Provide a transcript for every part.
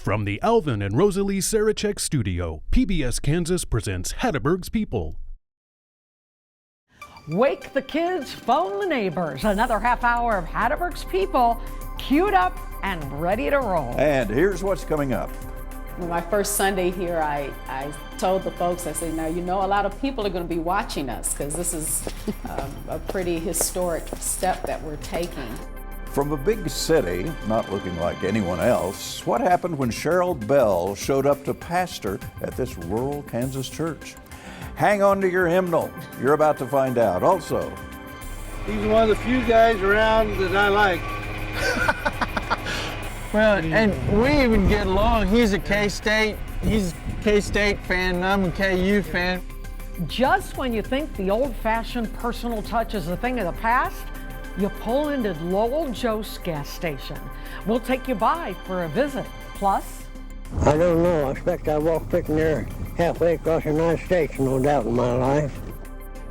From the Alvin and Rosalie Sarachek studio, PBS Kansas presents Hatteberg's People. Wake the kids, phone the neighbors. Another half hour of Hatteberg's People, queued up and ready to roll. And here's what's coming up. My first Sunday here, I told the folks, I said, now you know a lot of people are going to be watching us because this is a pretty historic step that we're taking. From a big city, not looking like anyone else, what happened when Cheryl Bell showed up to pastor at this rural Kansas church? Hang on to your hymnal. You're about to find out. Also, he's one of the few guys around that I like. Well, and we even get along. He's a K-State fan, and I'm a KU fan. Just when you think the old-fashioned personal touch is a thing of the past, you pull into Lowell Jost gas station. We'll take you by for a visit. Plus, I don't know. I expect I walked freaking there halfway across the United States, no doubt in my life.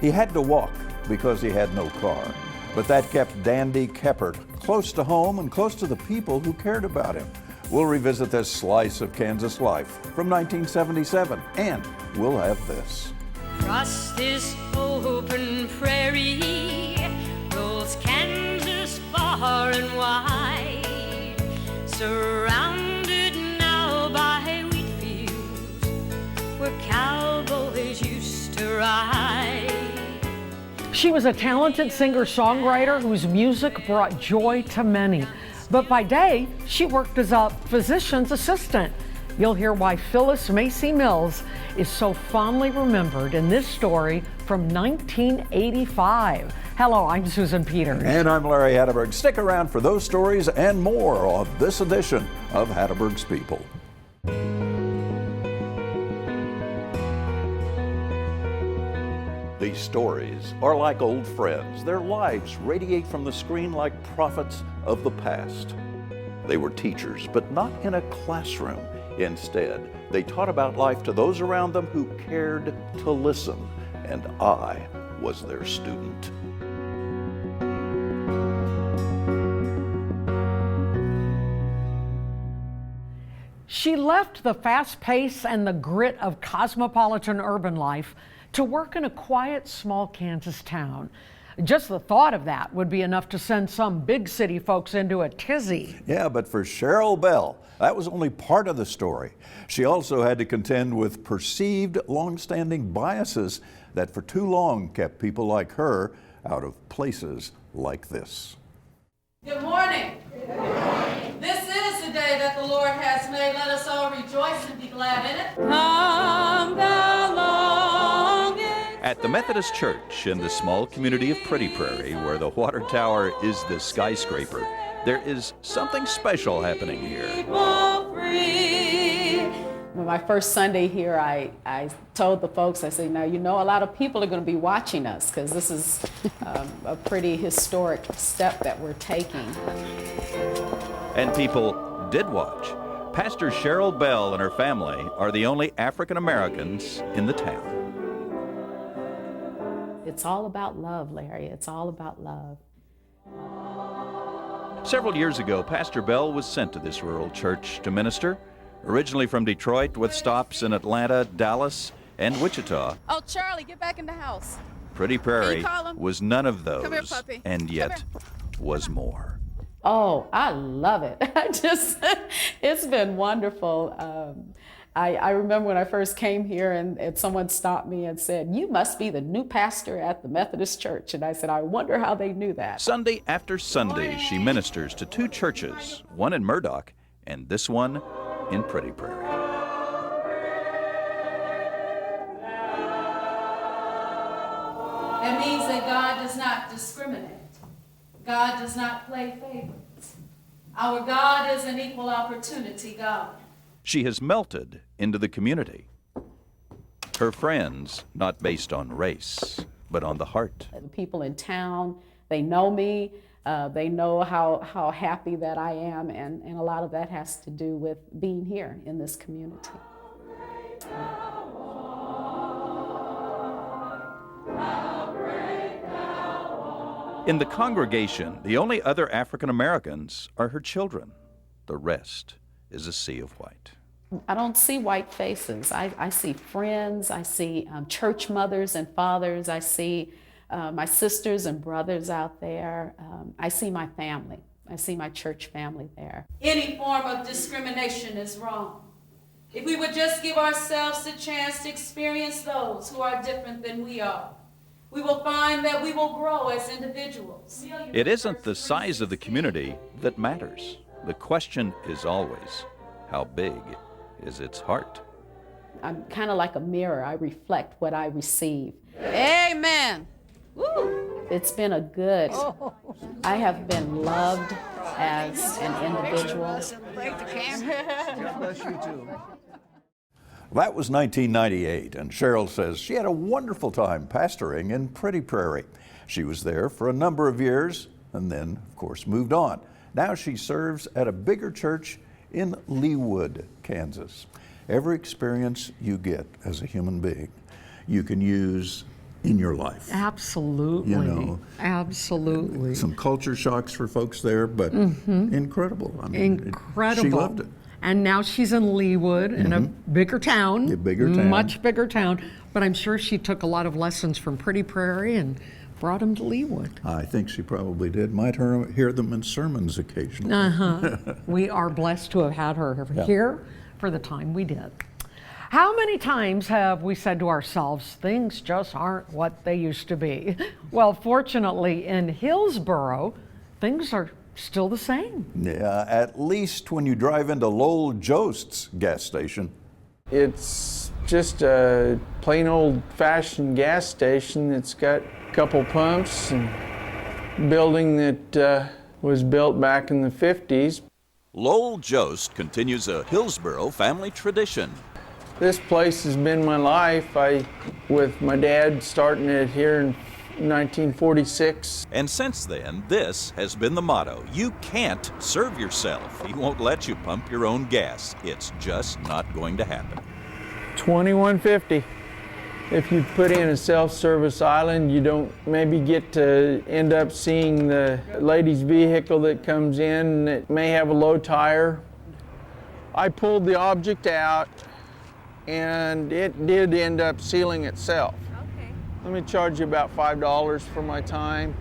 he had to walk because he had no car. But that kept Dandy Keppert close to home and close to the people who cared about him. We'll revisit this slice of Kansas life from 1977, and we'll have this. Across this open prairie rolls Kansas far and wide, surrounded now by wheat fields where cowboys used to ride. she was a talented singer-songwriter whose music brought joy to many. But by day, she worked as a physician's assistant. You'll hear why Phyllis Macy Mills is so fondly remembered in this story from 1985. Hello, I'm Susan Peters. And I'm Larry Hatteberg. Stick around for those stories and more on this edition of Hatteberg's People. These stories are like old friends. Their lives radiate from the screen like prophets of the past. They were teachers, but not in a classroom. Instead, they taught about life to those around them who cared to listen, and I was their student. She left the fast pace and the grit of cosmopolitan urban life to work in a quiet, small Kansas town. Just the thought of that would be enough to send some big city folks into a tizzy. Yeah, but for Cheryl Bell, that was only part of the story. She also had to contend with perceived long-standing biases that for too long kept people like her out of places like this. Good morning. Good morning. This is the day that the Lord has made. Let us all rejoice and be glad in it. Come thou longest. At the Methodist Church in the small community of Pretty Prairie, where the water tower is the skyscraper, there is something special happening here. My first Sunday here, I told the folks, I said, now you know a lot of people are going to be watching us because this is a pretty historic step that we're taking. And people did watch. Pastor Cheryl Bell and her family are the only African Americans in the town. It's all about love, Larry. It's all about love. Several years ago, Pastor Bell was sent to this rural church to minister. Originally from Detroit with stops in Atlanta, Dallas, and Wichita. Oh, Charlie, get back in the house. Pretty Prairie was none of those, Come here, puppy. and yet was more. Oh, I love it. It's been wonderful. I remember when I first came here and someone stopped me and said, you must be the new pastor at the Methodist Church. And I said, I wonder how they knew that. Sunday after Sunday, she ministers to two churches, one in Murdoch and this one in Pretty Prairie. It means that God does not discriminate. God does not play favorites. Our God is an equal opportunity God. She has melted into the community. Her friends, not based on race, but on the heart. The people in town, they know me. They know how happy that I am, and a lot of that has to do with being here in this community. In the congregation, the only other African Americans are her children. The rest is a sea of white. I don't see white faces. I see friends. I see church mothers and fathers. I see my sisters and brothers out there. I see my family. I see my church family there. Any form of discrimination is wrong. If we would just give ourselves a chance to experience those who are different than we are, we will find that we will grow as individuals. It isn't the size of the community that matters. The question is always, how big is its heart? I'm kind of like a mirror. I reflect what I receive. Amen. Woo. It's been a good. I have been loved as an individual. Bless you too. That was 1998, and Cheryl says she had a wonderful time pastoring in Pretty Prairie. She was there for a number of years and then, of course, moved on. Now she serves at a bigger church in Leawood, Kansas. Every experience you get as a human being, you can use in your life. Absolutely. You know, absolutely. Some culture shocks for folks there, but incredible. I mean, Incredible. She loved it. And now she's in Leawood, in a bigger town. A bigger town. Much bigger town. But I'm sure she took a lot of lessons from Pretty Prairie and brought them to Leawood. I think she probably did. Might hear them in sermons occasionally. We are blessed to have had her here for the time we did. How many times have we said to ourselves, things just aren't what they used to be? Well, fortunately, in Hillsboro, things are still the same. Yeah, at least when you drive into Lowell Jost's gas station. It's just a plain old-fashioned gas station. It's got a couple pumps and a building that was built back in the 50s. Lowell Jost continues a Hillsboro family tradition. This place has been my life. With my dad starting it here in 1946. And since then, this has been the motto. You can't serve yourself. He won't let you pump your own gas. It's just not going to happen. $21.50. If you put in a self-service island, you don't maybe get to end up seeing the lady's vehicle that comes in that may have a low tire. I pulled the object out and it did end up sealing itself. Let me charge you about $5 for my time.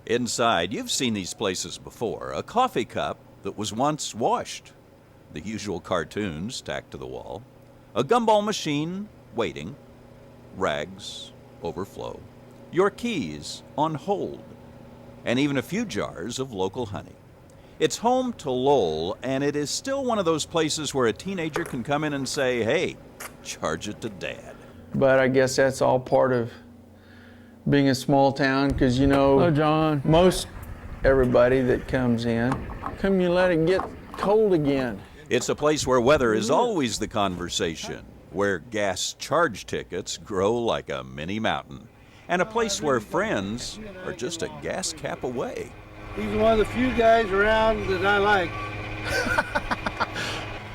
Inside, you've seen these places before. A coffee cup that was once washed. The usual cartoons tacked to the wall. A gumball machine waiting. Rags overflow. Your keys on hold. And even a few jars of local honey. It's home to Lowell, and it is still one of those places where a teenager can come in and say, hey, charge it to Dad. But I guess that's all part of being a small town, because you know, hello, John, most everybody that comes in, come you let it get cold again. It's a place where weather is always the conversation, where gas charge tickets grow like a mini mountain, and a place where friends are just a gas cap away. He's one of the few guys around that I like.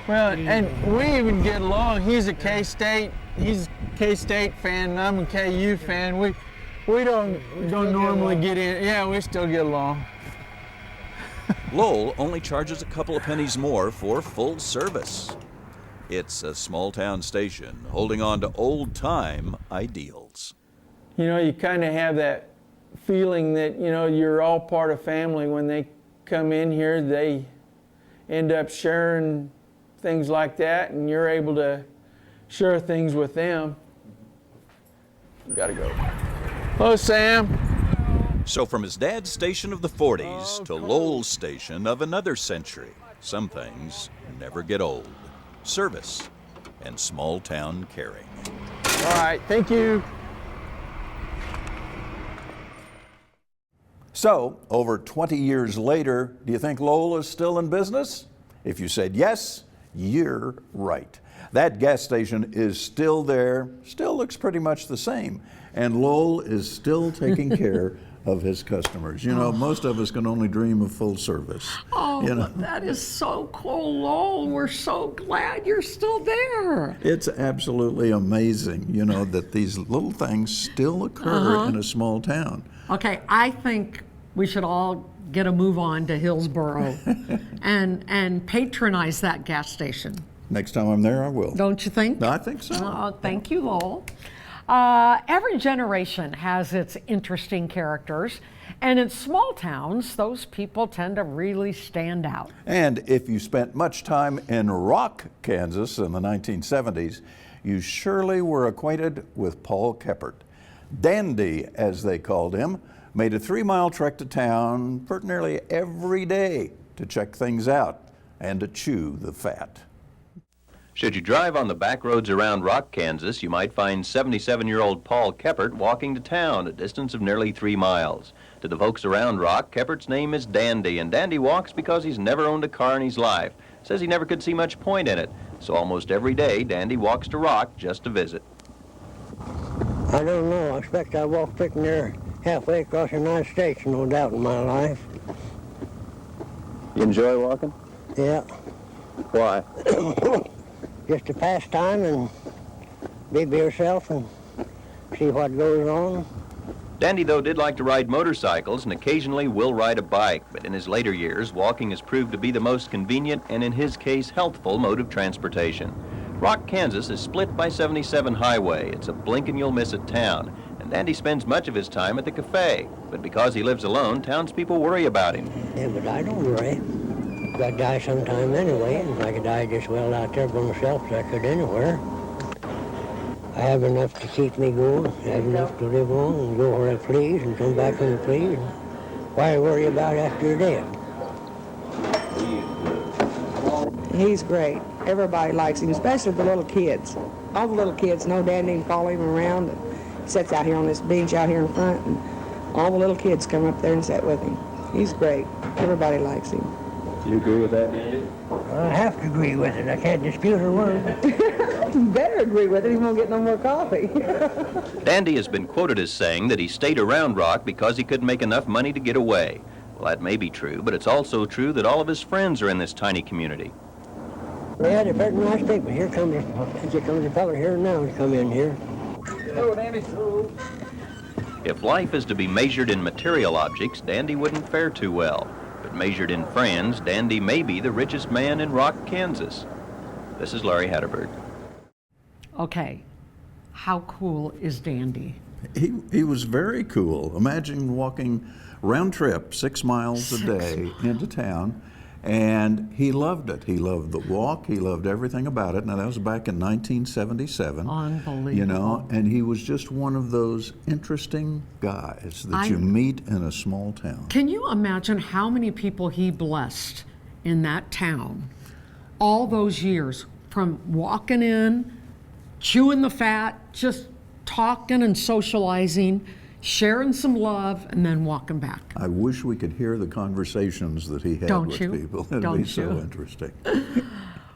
Well, and we even get along. He's a K-State fan, and I'm a KU fan. We don't normally get in. Yeah, we still get along. Lowell only charges a couple of pennies more for full service. It's a small town station holding on to old-time ideals. You know, you kind of have that feeling that, you know, you're all part of family. When they come in here, they end up sharing things like that, and you're able to share things with them. Gotta go. Hello, Sam. So from his dad's station of the 40s to Lowell's station of another century, some things never get old. Service and small town caring. All right, thank you. So, over 20 years later, do you think Lowell is still in business? If you said yes, you're right. That gas station is still there, still looks pretty much the same, and Lowell is still taking care of his customers. You know, most of us can only dream of full service. Oh, you know? That is so cool, Lowell. We're so glad you're still there. It's absolutely amazing, you know, that these little things still occur in a small town. Okay, I think we should all get a move on to Hillsboro and patronize that gas station. Next time I'm there, I will. Don't you think? I think so. Thank you, Lowell. Every generation has its interesting characters, and in small towns, those people tend to really stand out. And if you spent much time in Rock, Kansas in the 1970s, you surely were acquainted with Paul Keppert. Dandy, as they called him, made a 3-mile trek to town for nearly every day to check things out and to chew the fat. Should you drive on the back roads around Rock, Kansas, you might find 77-year-old Paul Keppert walking to town, a distance of nearly 3 miles. To the folks around Rock, Keppert's name is Dandy, and Dandy walks because he's never owned a car in his life. Says he never could see much point in it. So almost every day, Dandy walks to Rock just to visit. I don't know. I expect I walked pretty near halfway across the United States, no doubt, in my life. You enjoy walking? Yeah. Why? Just to pass time and be by yourself and see what goes on. Dandy, though, did like to ride motorcycles and occasionally will ride a bike, but in his later years, walking has proved to be the most convenient and, in his case, healthful mode of transportation. Rock, Kansas is split by 77 Highway. It's a blink and you'll miss it town, and Dandy spends much of his time at the cafe. But because he lives alone, townspeople worry about him. Yeah, but I don't worry. I'd die sometime anyway, and if I could die just well out there by myself as I could anywhere. I have enough to keep me going, I have enough to live on and go where I please and come back when I please. Why worry about after you're dead? He's great. Everybody likes him, especially the little kids. All the little kids know Dandy and follow him around. He sits out here on this bench out here in front, and all the little kids come up there and sit with him. He's great. Everybody likes him. Do you agree with that, Dandy? I have to agree with it. I can't dispute her word. You better agree with it. He won't get no more coffee. Dandy has been quoted as saying that he stayed around Rock because he couldn't make enough money to get away. Well, that may be true, but it's also true that all of his friends are in this tiny community. Yeah, they're very nice people. Here comes a fellow here now to come in here. Hello, Dandy. If life is to be measured in material objects, Dandy wouldn't fare too well. But measured in friends, Dandy may be the richest man in Rock, Kansas. This is Larry Hatteberg. Okay, how cool is Dandy? He was very cool. Imagine walking round trip 6 miles a day into town, and he loved it. He loved the walk. He loved everything about it. Now, that was back in 1977. Unbelievable. You know, and he was just one of those interesting guys that you meet in a small town. Can you imagine how many people he blessed in that town all those years, from walking in, chewing the fat, just talking and socializing, sharing some love, and then walking back? I wish we could hear the conversations that he had with people. It'd be so interesting.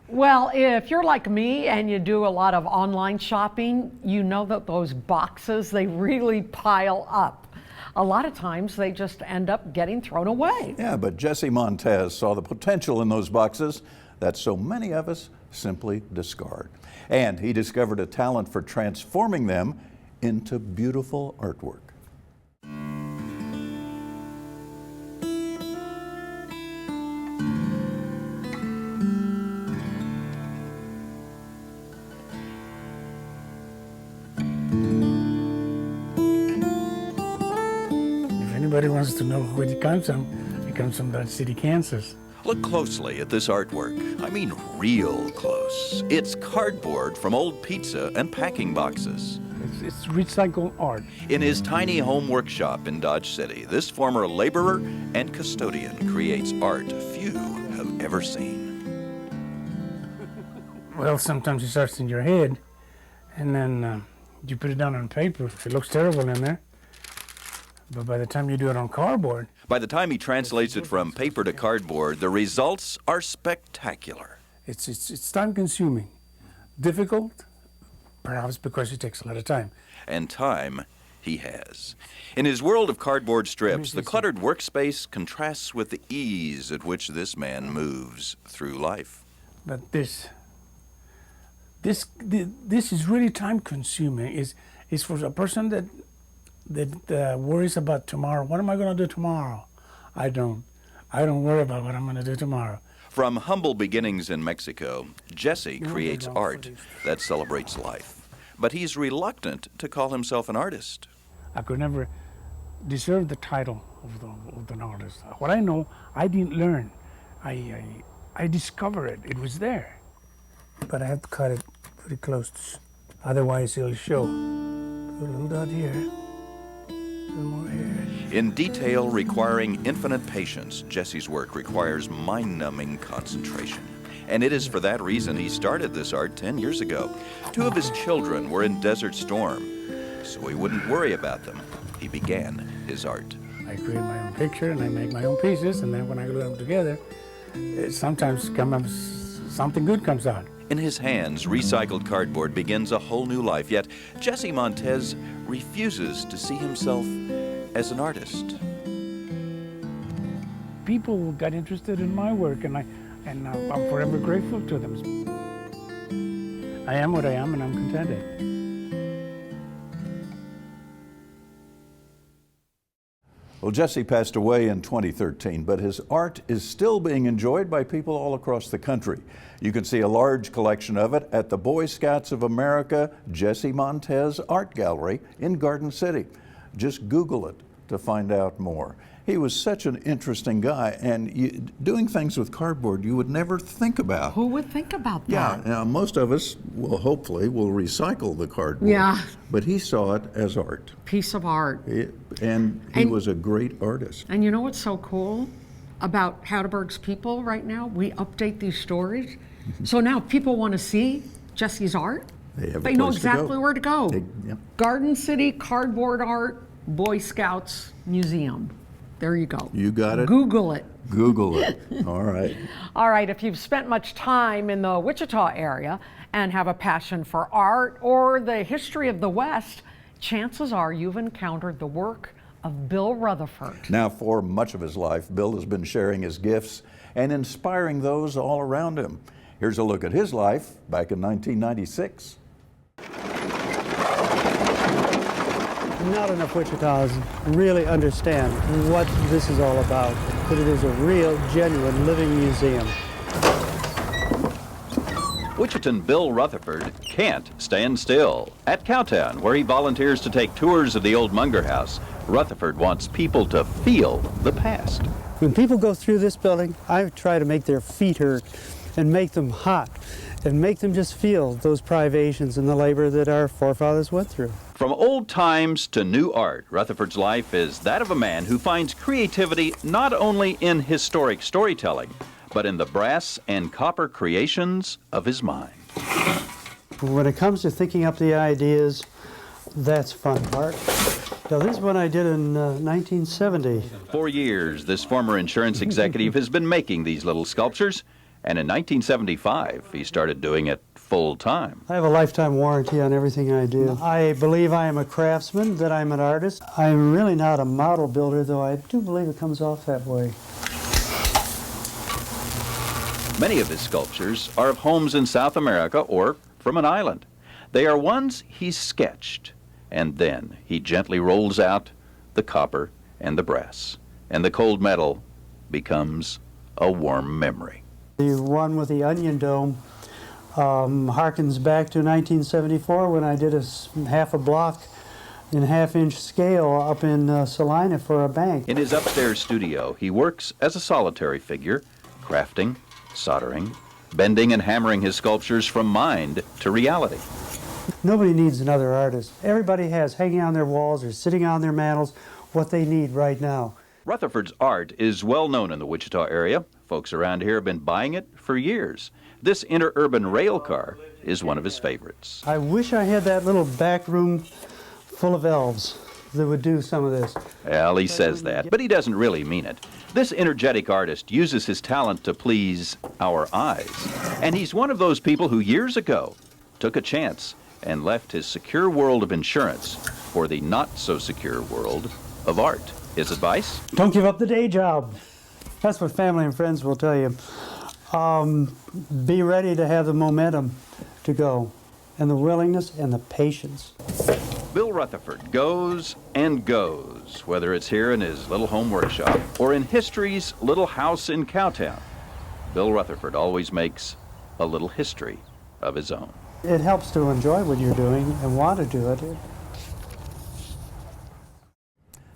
Well, if you're like me and you do a lot of online shopping, you know that those boxes, they really pile up. A lot of times they just end up getting thrown away. Yeah, but Jesse Montez saw the potential in those boxes that so many of us simply discard. And he discovered a talent for transforming them into beautiful artwork. If anybody wants to know where it comes from Dodge City, Kansas. Look closely at this artwork. I mean real close. It's cardboard from old pizza and packing boxes. It's recycled art. In his tiny home workshop in Dodge City, this former laborer and custodian creates art few have ever seen. Well, sometimes it starts in your head, and then you put it down on paper. It looks terrible in there. But by the time you do it on cardboard... By the time he translates it from paper to cardboard, the results are spectacular. It's time-consuming, difficult, perhaps because it takes a lot of time. And time he has. In his world of cardboard strips, the cluttered workspace contrasts with the ease at which this man moves through life. But this is really time-consuming. It's for a person that worries about tomorrow. What am I going to do tomorrow? I don't. I don't worry about what I'm going to do tomorrow. From humble beginnings in Mexico, Jesse creates art that celebrates life. But he's reluctant to call himself an artist. I could never deserve the title of an artist. What I know, I didn't learn. I discovered it. It was there. But I have to cut it pretty close, otherwise it'll show. Put a little dot here, a little more here. In detail requiring infinite patience, Jesse's work requires mind-numbing concentration. And it is for that reason he started this art 10 years ago. 2 of his children were in Desert Storm, so he wouldn't worry about them. He began his art. I create my own picture and I make my own pieces, and then when I glue them together, sometimes something good comes out. In his hands, recycled cardboard begins a whole new life, yet Jesse Montez refuses to see himself as an artist. People got interested in my work, and I'm forever grateful to them. I am what I am, and I'm contented. Well, Jesse passed away in 2013, but his art is still being enjoyed by people all across the country. You can see a large collection of it at the Boy Scouts of America Jesse Montez Art Gallery in Garden City. Just Google it to find out more. He was such an interesting guy, and doing things with cardboard you would never think about. Who would think about that? Yeah, now most of us will hopefully recycle the cardboard. Yeah. But he saw it as art. Piece of art. And he was a great artist. And you know what's so cool about Hatteberg's people right now? We update these stories. So now if people want to see Jesse's art, they know exactly where to go. Garden City Cardboard Art Boy Scouts Museum. There you go. You got it? Google it. Google it. All right. All right, if you've spent much time in the Wichita area and have a passion for art or the history of the West, chances are you've encountered the work of Bill Rutherford. Now, for much of his life, Bill has been sharing his gifts and inspiring those all around him. Here's a look at his life back in 1996. Not enough Wichita's really understand what this is all about, but it is a real, genuine, living museum. Wichitan Bill Rutherford can't stand still. At Cowtown, where he volunteers to take tours of the old Munger House, Rutherford wants people to feel the past. When people go through this building, I try to make their feet hurt and make them hot and make them just feel those privations and the labor that our forefathers went through. From old times to new art, Rutherford's life is that of a man who finds creativity not only in historic storytelling, but in the brass and copper creations of his mind. When it comes to thinking up the ideas, that's fun part. Now, this is one I did in 1970. For years, this former insurance executive has been making these little sculptures, and in 1975, he started doing it full time. I have a lifetime warranty on everything I do. I believe I am a craftsman, that I'm an artist. I'm really not a model builder, though I do believe it comes off that way. Many of his sculptures are of homes in South America or from an island. They are ones he's sketched, and then he gently rolls out the copper and the brass, and the cold metal becomes a warm memory. The one with the onion dome harkens back to 1974 when I did half a block in half-inch scale up in Salina for a bank. In his upstairs studio, he works as a solitary figure, crafting, soldering, bending and hammering his sculptures from mind to reality. Nobody needs another artist. Everybody has hanging on their walls or sitting on their mantels what they need right now. Rutherford's art is well known in the Wichita area. Folks around here have been buying it for years. This interurban rail car is one of his favorites. I wish I had that little back room full of elves that would do some of this. Well, he says that, but he doesn't really mean it. This energetic artist uses his talent to please our eyes. And he's one of those people who years ago took a chance and left his secure world of insurance for the not-so-secure world of art. His advice? Don't give up the day job. That's what family and friends will tell you. Be ready to have the momentum to go, and the willingness and the patience. Bill Rutherford goes and goes, whether it's here in his little home workshop or in history's little house in Cowtown. Bill Rutherford always makes a little history of his own. It helps to enjoy what you're doing and want to do it.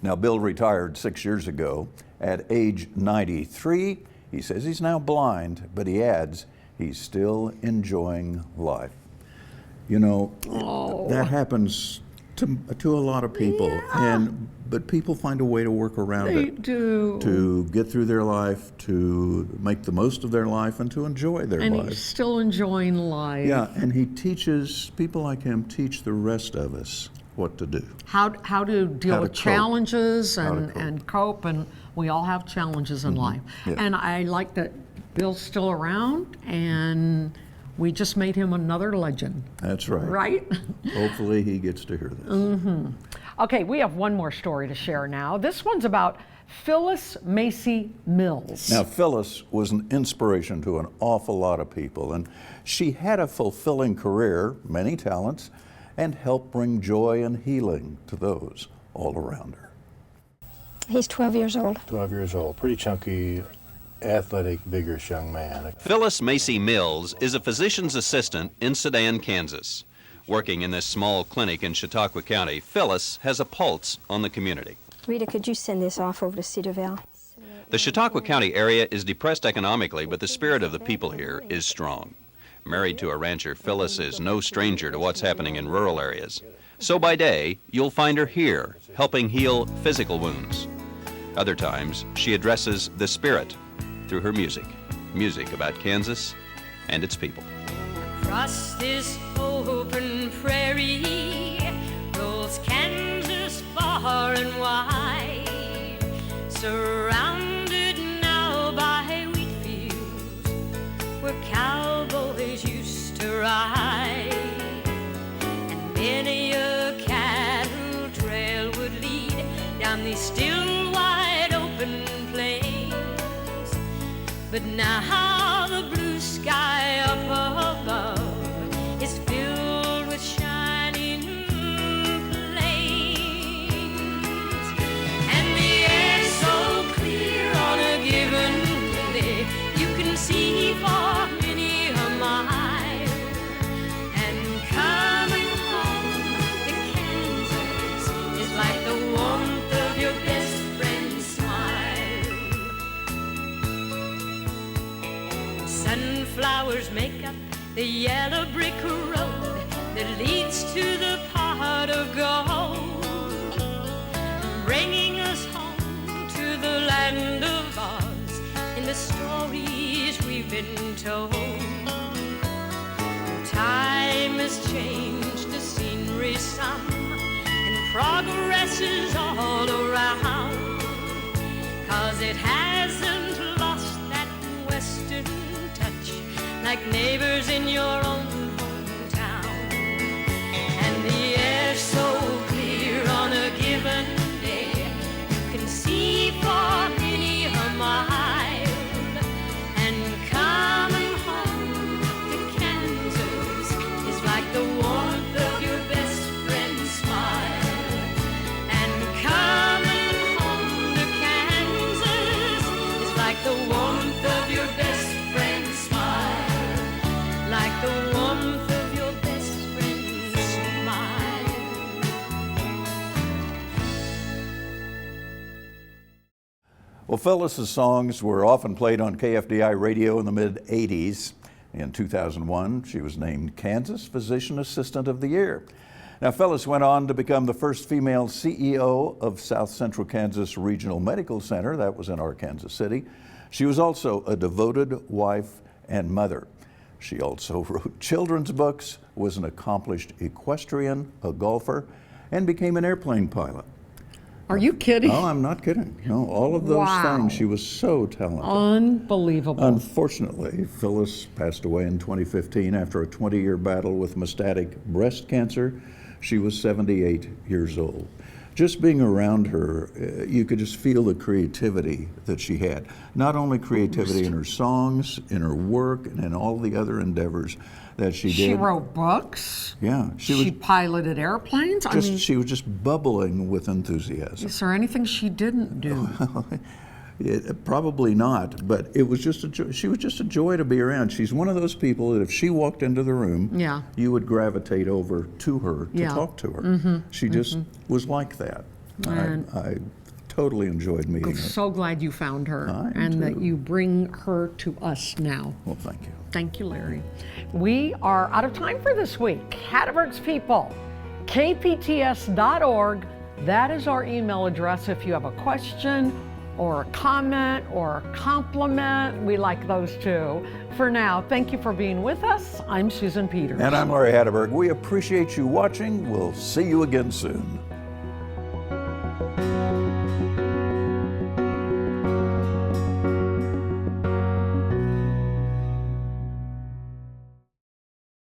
Now, Bill retired 6 years ago at age 93. He says he's now blind, but he adds he's still enjoying life. You know, that happens to a lot of people, but people find a way to work around it. They do. To get through their life, to make the most of their life, and to enjoy their life. And he's still enjoying life. Yeah, and he teaches, people like him teach the rest of us what to do. How to deal with challenges and cope, and we all have challenges in life. Yeah. And I like that Bill's still around, and we just made him another legend. That's right. Right? Hopefully he gets to hear this. Okay, we have one more story to share now. This one's about Phyllis Macy Mills. Now, Phyllis was an inspiration to an awful lot of people, and she had a fulfilling career, many talents, and helped bring joy and healing to those all around her. He's 12 years old. 12 years old, pretty chunky, athletic, vigorous young man. Phyllis Macy Mills is a physician's assistant in Sedan, Kansas. Working in this small clinic in Chautauqua County, Phyllis has a pulse on the community. Rita, could you send this off over to Cedarville? The Chautauqua County area is depressed economically, but the spirit of the people here is strong. Married to a rancher, Phyllis is no stranger to what's happening in rural areas. So by day, you'll find her here, helping heal physical wounds. Other times, she addresses the spirit through her music. Music about Kansas and its people. Across this open prairie rolls Kansas far and wide, surrounded now by wheat fields where cowboys used to ride, and many a cattle trail would lead down these still wide open plains. But now the blue sky up above is filled with shining plains, and the air's so clear on a given day you can see for many a mile. And coming home to Kansas is like the warmth of your best friend's smile. Sunflowers make up the yellow brick road that leads to the pot of gold, bringing us home to the land of Oz in the stories we've been told. Time has changed the scenery some, and progress is all around, 'cause it hasn't lost that western touch like neighbors in your own hometown. And the air's so clear on a given day you can see for many a mile. And coming home to Kansas is like the warmth of your best friend's smile. And coming home to Kansas is like the warmth of your best friend's smile, like the warmth of your best friend's smile. Well, Phyllis's songs were often played on KFDI radio in the mid-'80s. In 2001, she was named Kansas Physician Assistant of the Year. Now, Phyllis went on to become the first female CEO of South Central Kansas Regional Medical Center. That was in Arkansas City. She was also a devoted wife and mother. She also wrote children's books, was an accomplished equestrian, a golfer, and became an airplane pilot. Are you kidding? No, I'm not kidding. No, all of those things. She was so talented. Unbelievable. Unfortunately, Phyllis passed away in 2015 after a 20-year battle with metastatic breast cancer. She was 78 years old. just being around her, you could just feel the creativity that she had. Not only creativity in her songs, in her work, and in all the other endeavors that she did. She wrote books. Yeah. She piloted airplanes. She was just bubbling with enthusiasm. Is there anything she didn't do? Probably not, but it was just a joy. She was just a joy to be around. She's one of those people that if she walked into the room, you would gravitate over to her to talk to her. She just was like that. I totally enjoyed meeting I'm her. so glad you found her and that you bring her to us now. Well, thank you. Thank you, Larry. We are out of time for this week. Hatteberg's People, kpts.org. That is our email address if you have a question or a comment or a compliment. We like those too. For now, thank you for being with us. I'm Susan Peters. And I'm Larry Hatteberg. We appreciate you watching. We'll see you again soon.